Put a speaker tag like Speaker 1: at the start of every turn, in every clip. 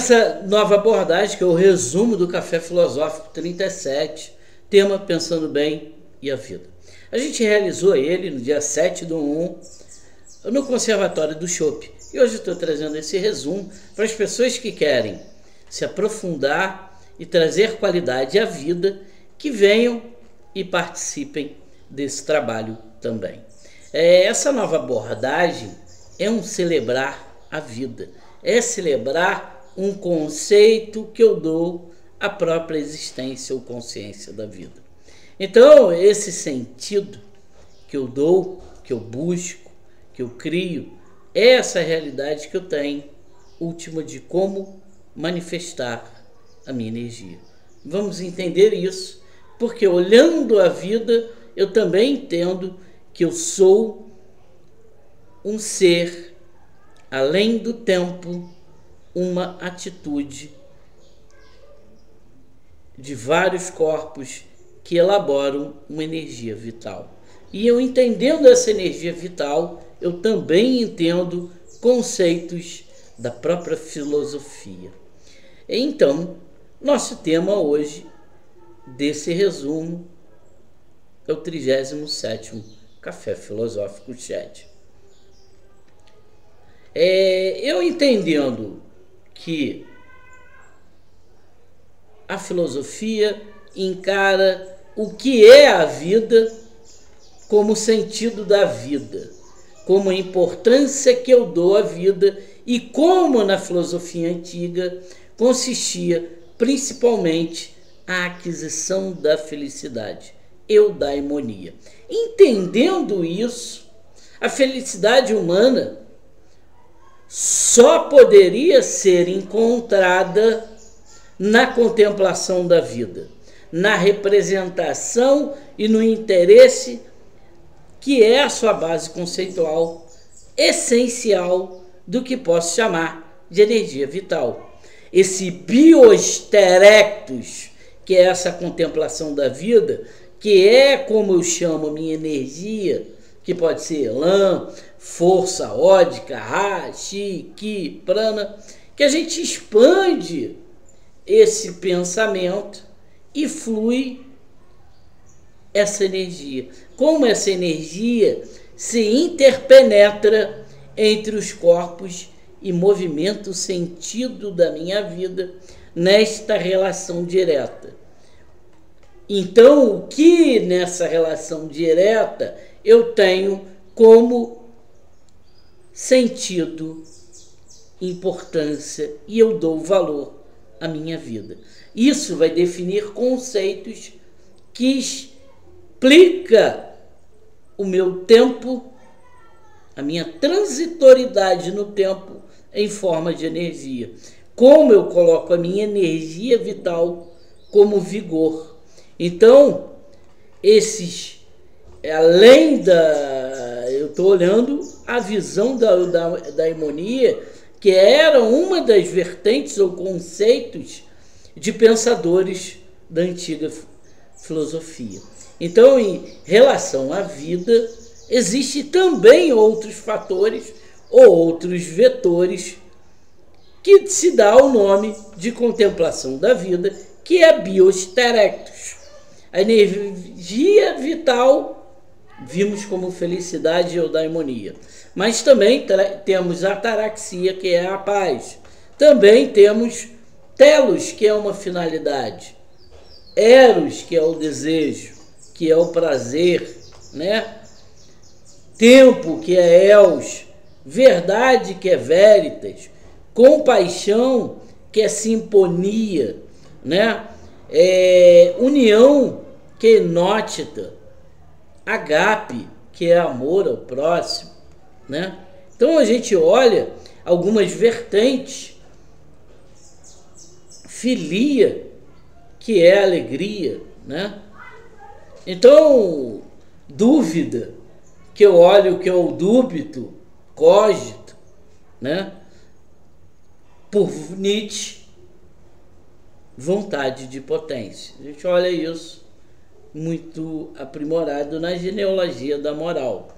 Speaker 1: nessa nova abordagem, que é o resumo do Café Filosófico 37, tema Pensando Bem e a Vida. A gente realizou ele no dia 7/1 no Conservatório do Chopp. E hoje eu estou trazendo esse resumo para as pessoas que querem se aprofundar e trazer qualidade à vida, que venham e participem desse trabalho também. Essa nova abordagem é um celebrar a vida, é celebrar um conceito que eu dou à própria existência ou consciência da vida. Então, esse sentido que eu dou, que eu busco, que eu crio, é essa realidade que eu tenho, última de como manifestar a minha energia. Vamos entender isso, porque olhando a vida, eu também entendo que eu sou um ser, além do tempo, uma atitude de vários corpos que elaboram uma energia vital. E eu entendendo essa energia vital, eu também entendo conceitos da própria filosofia. Então, nosso tema hoje, desse resumo, é o 37º Café Filosófico Chat. Eu entendendo que a filosofia encara o que é a vida como sentido da vida, como a importância que eu dou à vida e como na filosofia antiga consistia principalmente a aquisição da felicidade, eudaimonia. Entendendo isso, a felicidade humana só poderia ser encontrada na contemplação da vida, na representação e no interesse que é a sua base conceitual essencial do que posso chamar de energia vital. Esse biosterectus, que é essa contemplação da vida, que é como eu chamo minha energia, que pode ser elan, força ódica, ra, chi, ki, prana, que a gente expande esse pensamento e flui essa energia. Como essa energia se interpenetra entre os corpos e movimenta o sentido da minha vida nesta relação direta. Então, o que nessa relação direta eu tenho como sentido, importância, e eu dou valor à minha vida. Isso vai definir conceitos que explica o meu tempo, a minha transitoriedade no tempo em forma de energia. Como eu coloco a minha energia vital como vigor. Então, além eu estou olhando a visão da harmonia, que era uma das vertentes ou conceitos de pensadores da antiga filosofia. Então, em relação à vida, existem também outros fatores ou outros vetores que se dá o nome de contemplação da vida, que é biosterectus. A energia vital vimos como felicidade e eudaimonia. Mas também temos a ataraxia, que é a paz. Também temos telos, que é uma finalidade. Eros, que é o desejo, que é o prazer, né? Tempo, que é eos. Verdade, que é veritas. Compaixão, que é sintonia, né? União, que é notita. Agape, que é amor ao próximo, né? Então a gente olha algumas vertentes. Filia, que é alegria, né? Então, dúvida, que eu olho que é o dúbito, cogito, né? Por Nietzsche, vontade de potência. A gente olha isso muito aprimorado na genealogia da moral.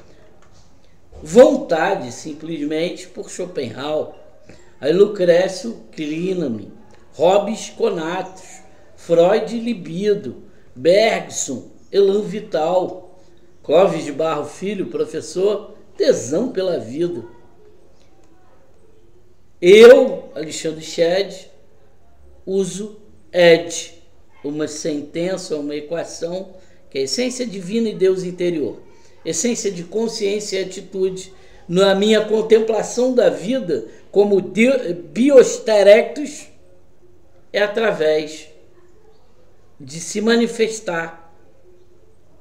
Speaker 1: Vontade, simplesmente, por Schopenhauer, aí Lucrécio Clinamen, Hobbes Conatos, Freud Libido, Bergson, Elan Vital, Clóvis de Barro Filho, professor, Tesão pela Vida. Eu, Alexandre Shedd, uso ED, uma sentença, uma equação, que é a essência divina e Deus interior, essência de consciência e atitude, na minha contemplação da vida como Biosterectus, é através de se manifestar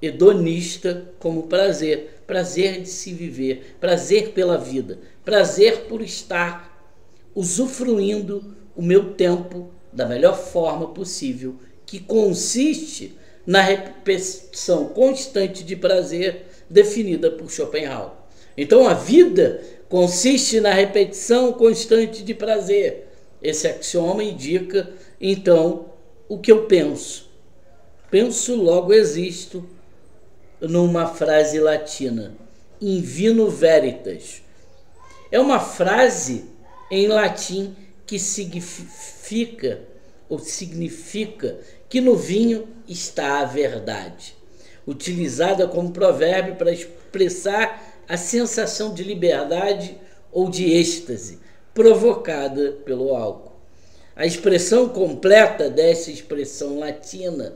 Speaker 1: hedonista como prazer, prazer de se viver, prazer pela vida, prazer por estar usufruindo o meu tempo da melhor forma possível, que consiste na repetição constante de prazer definida por Schopenhauer. Então a vida consiste na repetição constante de prazer. Esse axioma indica, então, o que eu penso. Penso, logo existo, numa frase latina, in vino veritas. É uma frase em latim que significa que no vinho está a verdade, utilizada como provérbio para expressar a sensação de liberdade ou de êxtase provocada pelo álcool. A expressão completa dessa expressão latina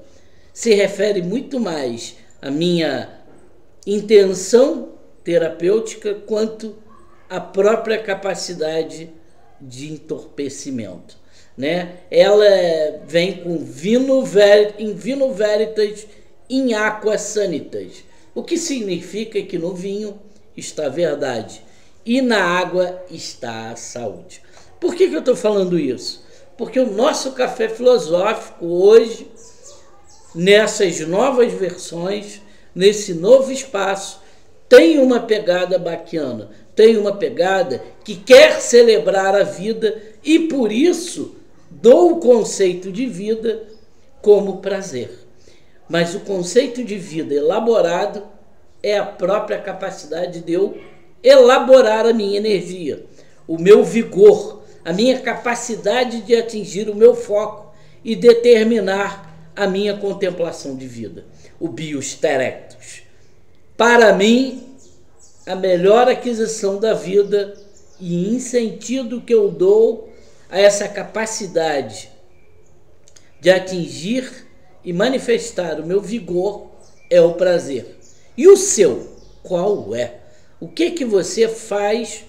Speaker 1: se refere muito mais à minha intenção terapêutica quanto à própria capacidade de entorpecimento, né? Ela vem com vino veritas in aqua sanitas, o que significa que no vinho está a verdade e na água está a saúde. Por que eu estou falando isso? Porque o nosso café filosófico hoje, nessas novas versões, nesse novo espaço, tem uma pegada baquiana, tem uma pegada que quer celebrar a vida e por isso dou o conceito de vida como prazer. Mas o conceito de vida elaborado é a própria capacidade de eu elaborar a minha energia, o meu vigor, a minha capacidade de atingir o meu foco e determinar a minha contemplação de vida, o Biosterectus. Para mim, a melhor aquisição da vida e em sentido que eu dou a essa capacidade de atingir e manifestar o meu vigor é o prazer. E o seu, qual é? O que você faz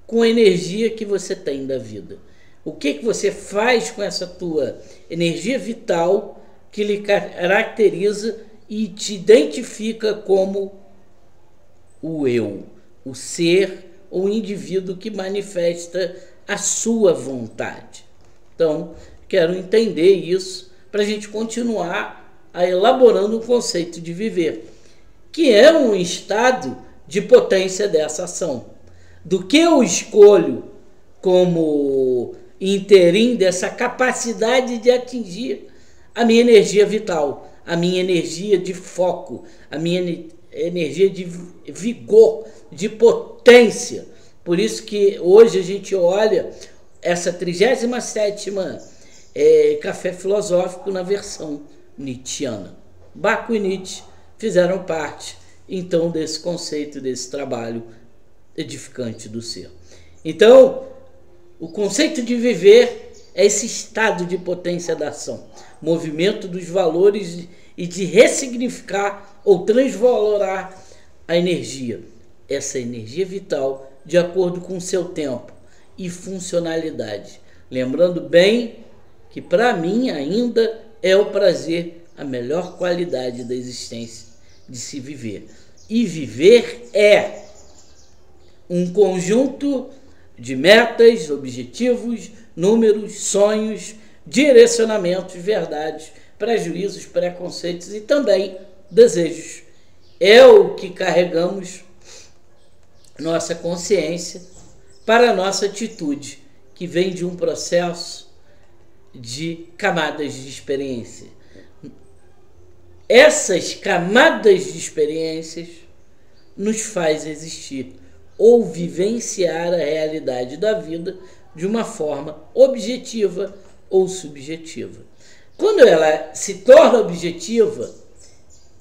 Speaker 1: com a energia que você tem da vida? O que você faz com essa tua energia vital que lhe caracteriza e te identifica como o eu, o ser ou o indivíduo que manifesta a sua vontade? Então, quero entender isso para a gente continuar elaborando o conceito de viver, que é um estado de potência dessa ação. Do que eu escolho como interim dessa capacidade de atingir a minha energia vital, a minha energia de foco, a minha energia de vigor, de potência. Por isso que hoje a gente olha essa 37ª Café Filosófico na versão nietzschiana. Baco e Nietzsche fizeram parte, então, desse conceito, desse trabalho edificante do ser. Então, o conceito de viver é esse estado de potência da ação, movimento dos valores e de ressignificar ou transvalorar a energia, essa energia vital, de acordo com o seu tempo e funcionalidade. Lembrando bem que, para mim, ainda é o prazer a melhor qualidade da existência de se viver. E viver é um conjunto de metas, objetivos, números, sonhos, direcionamentos, verdades, prejuízos, preconceitos e também desejos. É o que carregamos nossa consciência para a nossa atitude, que vem de um processo de camadas de experiência. Essas camadas de experiências nos faz existir ou vivenciar a realidade da vida de uma forma objetiva ou subjetiva. Quando ela se torna objetiva,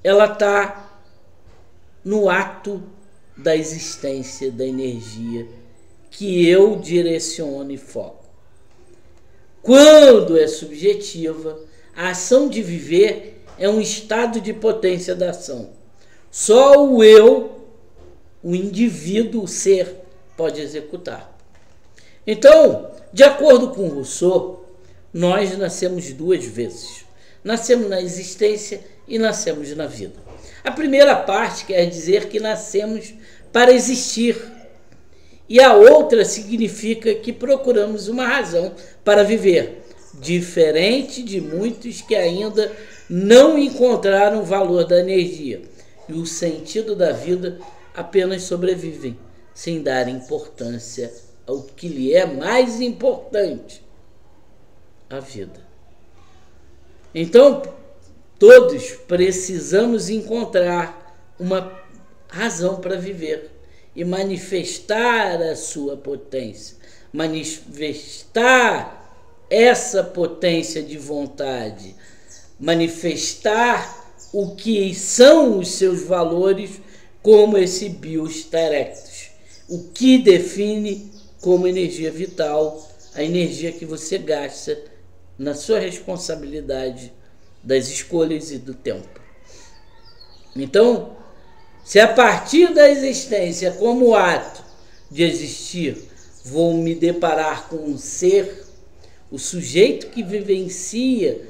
Speaker 1: ela está no ato da existência da energia que eu direciono e foco. Quando é subjetiva, a ação de viver é um estado de potência da ação. Só o eu, o indivíduo, o ser, pode executar. Então, de acordo com Rousseau, nós nascemos duas vezes. Nascemos na existência e nascemos na vida. A primeira parte quer dizer que nascemos para existir. E a outra significa que procuramos uma razão para viver, diferente de muitos que ainda não encontraram o valor da energia e o sentido da vida, apenas sobrevivem, sem dar importância ao que lhe é mais importante, a vida. Então, todos precisamos encontrar uma razão para viver e manifestar a sua potência, manifestar essa potência de vontade, manifestar o que são os seus valores como esse bios directus, o que define como energia vital, a energia que você gasta na sua responsabilidade das escolhas e do tempo. Então, se a partir da existência como ato de existir vou me deparar com um ser, o sujeito que vivencia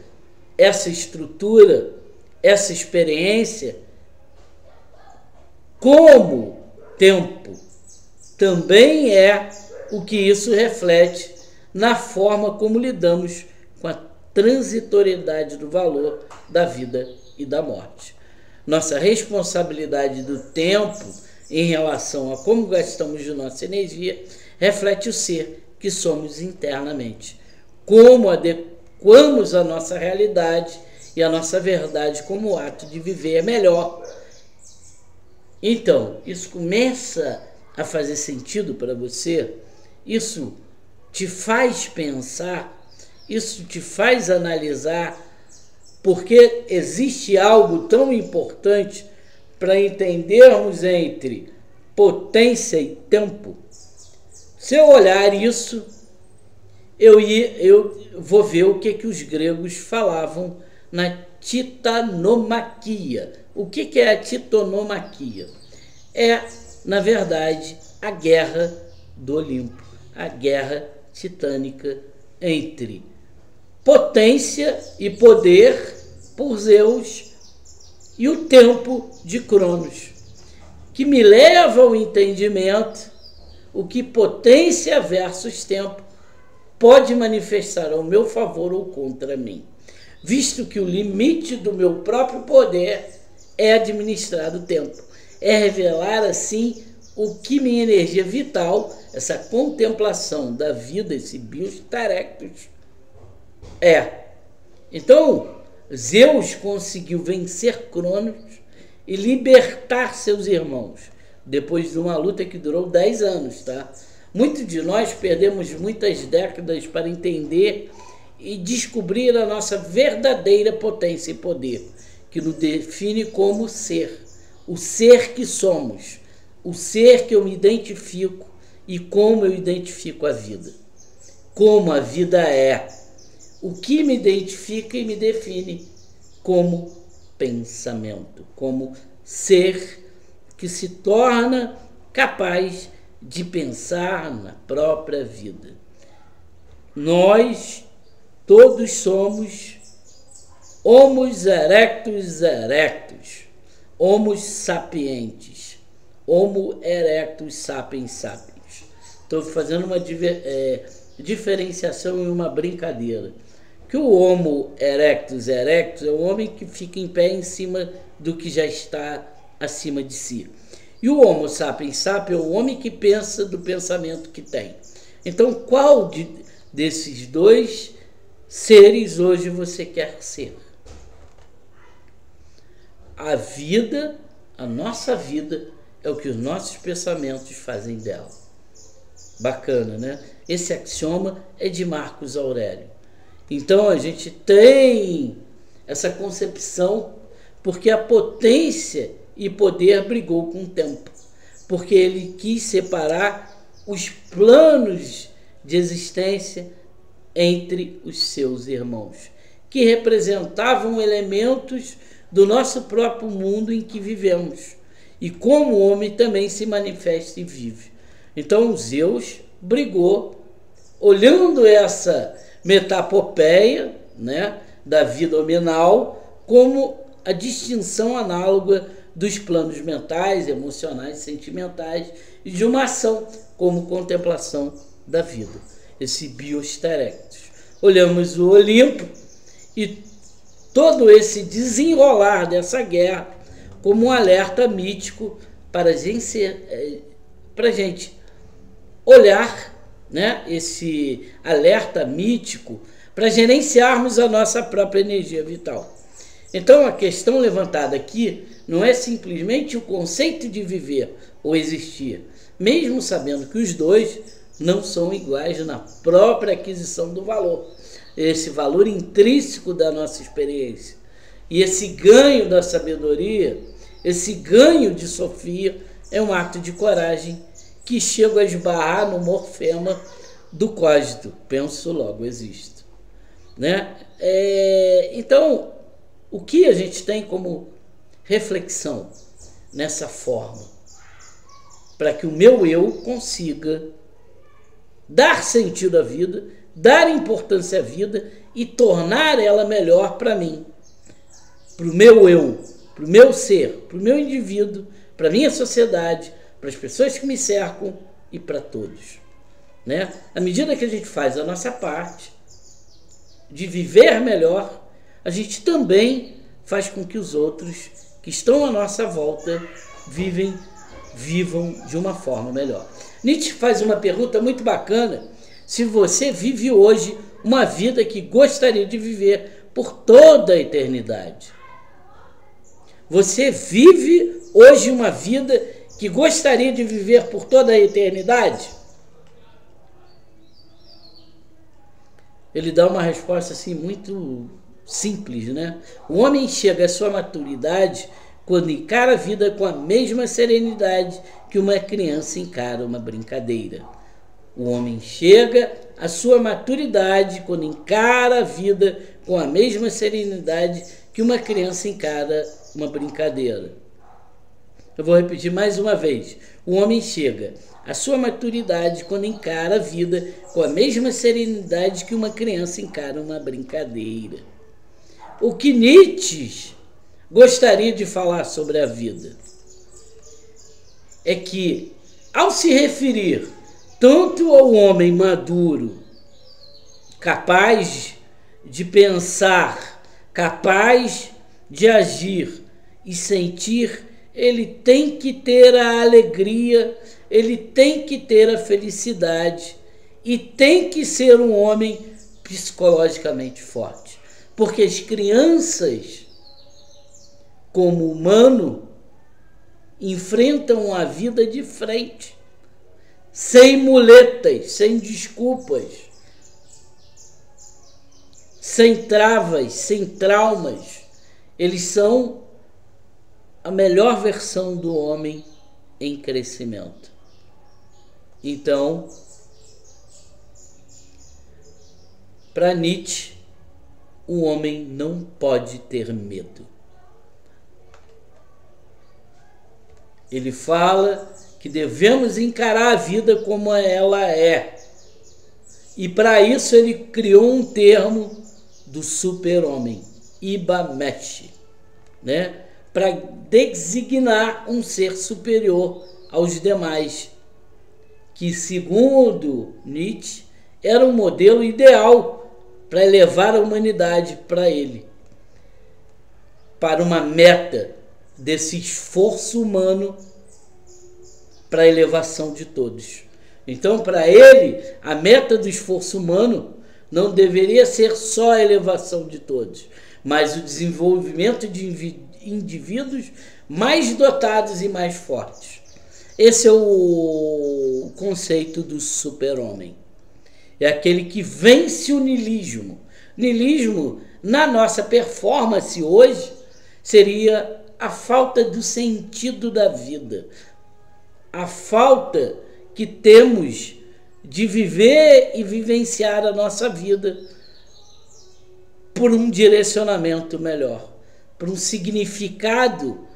Speaker 1: essa estrutura, essa experiência, como tempo, também é o que isso reflete na forma como lidamos com a transitoriedade do valor da vida e da morte. Nossa responsabilidade do tempo em relação a como gastamos de nossa energia reflete o ser que somos internamente, como adequamos a nossa realidade e a nossa verdade como ato de viver melhor. Então, isso começa a fazer sentido para você, isso te faz pensar, isso te faz analisar, porque existe algo tão importante para entendermos entre potência e tempo. Se eu olhar isso, eu vou ver o que os gregos falavam na titanomaquia. O que é a titanomaquia? É, na verdade, a guerra do Olimpo, a guerra titânica entre potência e poder por Zeus e o tempo de Cronos, que me leva ao entendimento o que potência versus tempo pode manifestar ao meu favor ou contra mim, visto que o limite do meu próprio poder é administrar o tempo, é revelar assim o que minha energia vital, essa contemplação da vida, esse bios directus, é. Então, Zeus conseguiu vencer Cronos e libertar seus irmãos, depois de uma luta que durou 10 anos, tá? Muitos de nós perdemos muitas décadas para entender e descobrir a nossa verdadeira potência e poder, que nos define como ser, o ser que somos, o ser que eu me identifico e como eu identifico a vida, como a vida é, o que me identifica e me define como pensamento, como ser que se torna capaz de pensar na própria vida. Nós todos somos Homos erectus erectus, Homos sapientes, Homo erectus sapiens sapiens. Estou fazendo uma diferenciação e uma brincadeira. Que o Homo erectus erectus é o homem que fica em pé em cima do que já está acima de si. E o Homo sapiens sapiens é o homem que pensa do pensamento que tem. Então, qual desses dois seres hoje você quer ser? A vida, a nossa vida, é o que os nossos pensamentos fazem dela. Bacana, né? Esse axioma é de Marcos Aurélio. Então a gente tem essa concepção porque a potência e poder brigou com o tempo, porque ele quis separar os planos de existência entre os seus irmãos, que representavam elementos do nosso próprio mundo em que vivemos, e como o homem também se manifesta e vive. Então Zeus brigou, olhando essa metapopeia, né, da vida hominal, como a distinção análoga dos planos mentais, emocionais, sentimentais e de uma ação como contemplação da vida, esse biosterectus. Olhamos o Olimpo e todo esse desenrolar dessa guerra como um alerta mítico para a gente olhar, né, esse alerta mítico para gerenciarmos a nossa própria energia vital. Então a questão levantada aqui não é simplesmente o conceito de viver ou existir, mesmo sabendo que os dois não são iguais na própria aquisição do valor, esse valor intrínseco da nossa experiência. E esse ganho da sabedoria, esse ganho de Sofia, é um ato de coragem que chega a esbarrar no morfema do cógito, penso, logo existo. Né? Então, o que a gente tem como reflexão nessa forma? Para que o meu eu consiga dar sentido à vida, dar importância à vida e tornar ela melhor para mim, para o meu eu, para o meu ser, para o meu indivíduo, para a minha sociedade, para as pessoas que me cercam e para todos. Né? À medida que a gente faz a nossa parte de viver melhor, a gente também faz com que os outros que estão à nossa volta vivam de uma forma melhor. Nietzsche faz uma pergunta muito bacana: se você vive hoje uma vida que gostaria de viver por toda a eternidade. Você vive hoje uma vida que gostaria de viver por toda a eternidade? Ele dá uma resposta assim muito simples, né? O homem chega à sua maturidade quando encara a vida com a mesma serenidade que uma criança encara uma brincadeira. O homem chega à sua maturidade quando encara a vida com a mesma serenidade que uma criança encara uma brincadeira. Eu vou repetir mais uma vez. O homem chega à sua maturidade quando encara a vida com a mesma serenidade que uma criança encara uma brincadeira. O que Nietzsche gostaria de falar sobre a vida é que, ao se referir tanto ao homem maduro, capaz de pensar, capaz de agir e sentir, ele tem que ter a alegria, ele tem que ter a felicidade e tem que ser um homem psicologicamente forte. Porque as crianças, como humano, enfrentam a vida de frente, sem muletas, sem desculpas, sem travas, sem traumas. Eles são a melhor versão do homem em crescimento. Então, para Nietzsche, o homem não pode ter medo. Ele fala que devemos encarar a vida como ela é. E para isso ele criou um termo do super-homem, Ibamesh, né? Para designar um ser superior aos demais, que, segundo Nietzsche, era um modelo ideal para elevar a humanidade para ele, para uma meta desse esforço humano para a elevação de todos. Então, para ele, a meta do esforço humano não deveria ser só a elevação de todos, mas o desenvolvimento de indivíduos mais dotados e mais fortes. Esse é o conceito do super-homem. é aquele que vence o niilismo. Niilismo, na nossa performance hoje, seria a falta do sentido da vida, a falta que temos de viver e vivenciar a nossa vida por um direcionamento melhor, por um significado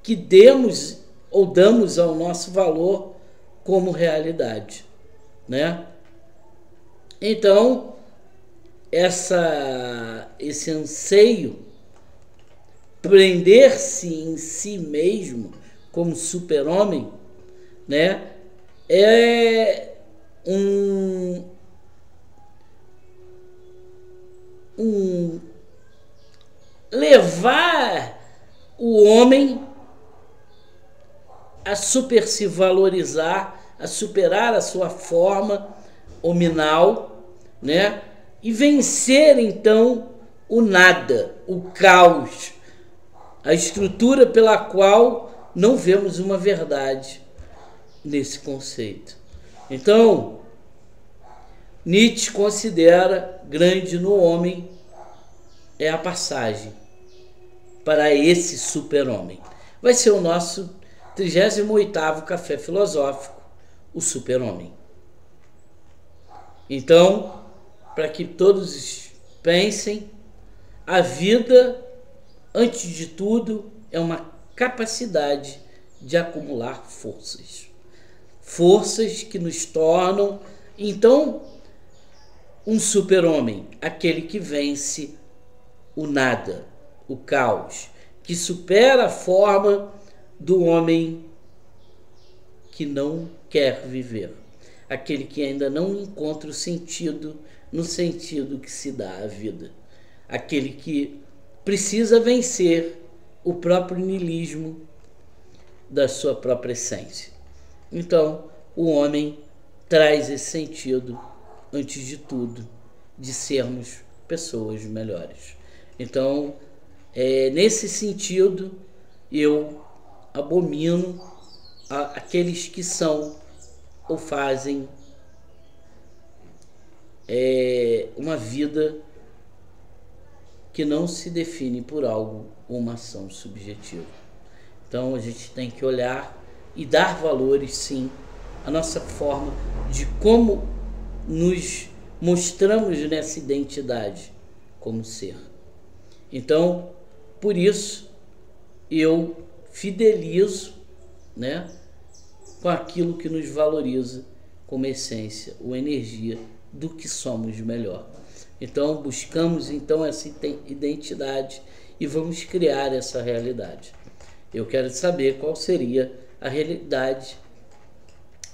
Speaker 1: que demos ou damos ao nosso valor como realidade, né? Então, esse anseio, prender-se em si mesmo como super-homem, né, é levar o homem a se valorizar, a superar a sua forma hominal, né, e vencer então o nada, o caos, a estrutura pela qual não vemos uma verdade nesse conceito. Então, Nietzsche considera grande no homem é a passagem para esse super-homem. Vai ser o nosso 38º Café Filosófico, o super-homem. Então, para que todos pensem, a vida, antes de tudo, é uma capacidade de acumular forças. Forças que nos tornam, então, um super-homem, aquele que vence o nada, o caos, que supera a forma do homem que não quer viver, aquele que ainda não encontra o sentido no sentido que se dá à vida, aquele que precisa vencer o próprio niilismo da sua própria essência. Então, o homem traz esse sentido, antes de tudo, de sermos pessoas melhores. Então, nesse sentido, eu abomino aqueles que são ou fazem uma vida que não se define por algo ou uma ação subjetiva. Então, a gente tem que olhar e dar valores, sim, à nossa forma de como nos mostramos nessa identidade como ser. Então, por isso, eu fidelizo, né, com aquilo que nos valoriza como essência ou energia do que somos melhor. Então, buscamos então essa identidade e vamos criar essa realidade. Eu quero saber qual seria a realidade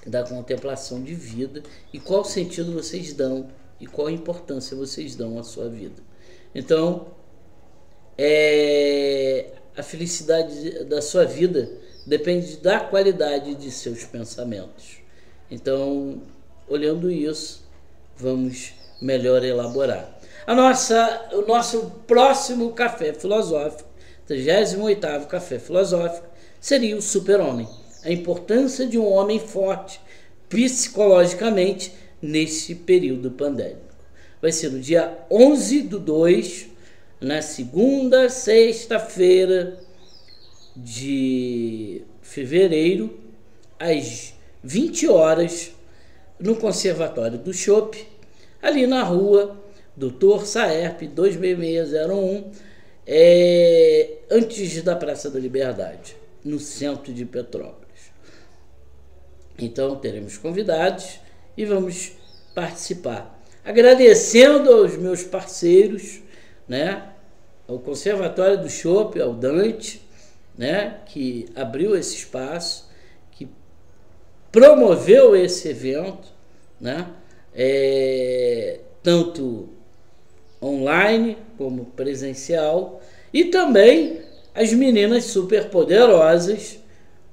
Speaker 1: da contemplação de vida e qual sentido vocês dão e qual importância vocês dão à sua vida. Então, a felicidade da sua vida depende da qualidade de seus pensamentos. Então, olhando isso, vamos melhor elaborar. O nosso próximo café filosófico, 38º Café Filosófico, seria o super-homem. A importância de um homem forte psicologicamente nesse período pandêmico. Vai ser no dia 11/2, na segunda sexta-feira de fevereiro, às 20 horas, no Conservatório do Chopp, ali na rua Dr. Saerp 26601, antes da Praça da Liberdade, no centro de Petrópolis. Então, teremos convidados e vamos participar. Agradecendo aos meus parceiros, né, ao Conservatório do Chopp, ao Dante, né, que abriu esse espaço, que promoveu esse evento, né, tanto online como presencial, e também as meninas super poderosas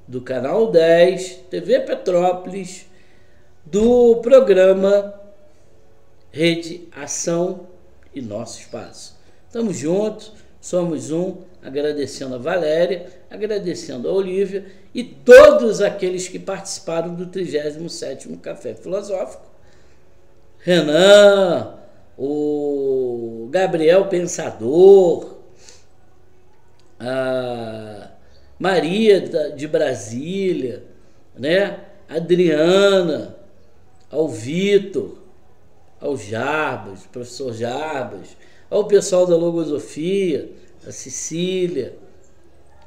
Speaker 1: do Canal 10, TV Petrópolis, do programa Rede Ação e Nosso Espaço. Estamos juntos, somos um, agradecendo a Valéria, agradecendo a Olívia e todos aqueles que participaram do 37º Café Filosófico, Renan, o Gabriel Pensador, a Maria de Brasília, né? Adriana, ao Vitor, ao Jarbas, professor Jarbas, ao pessoal da Logosofia, a Cecília,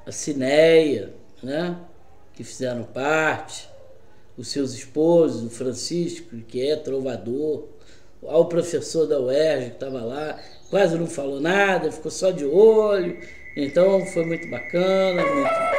Speaker 1: a Cineia, né? Que fizeram parte, os seus esposos, o Francisco, que é trovador, ao professor da UERJ que estava lá, quase não falou nada, ficou só de olho. Então foi muito bacana, muito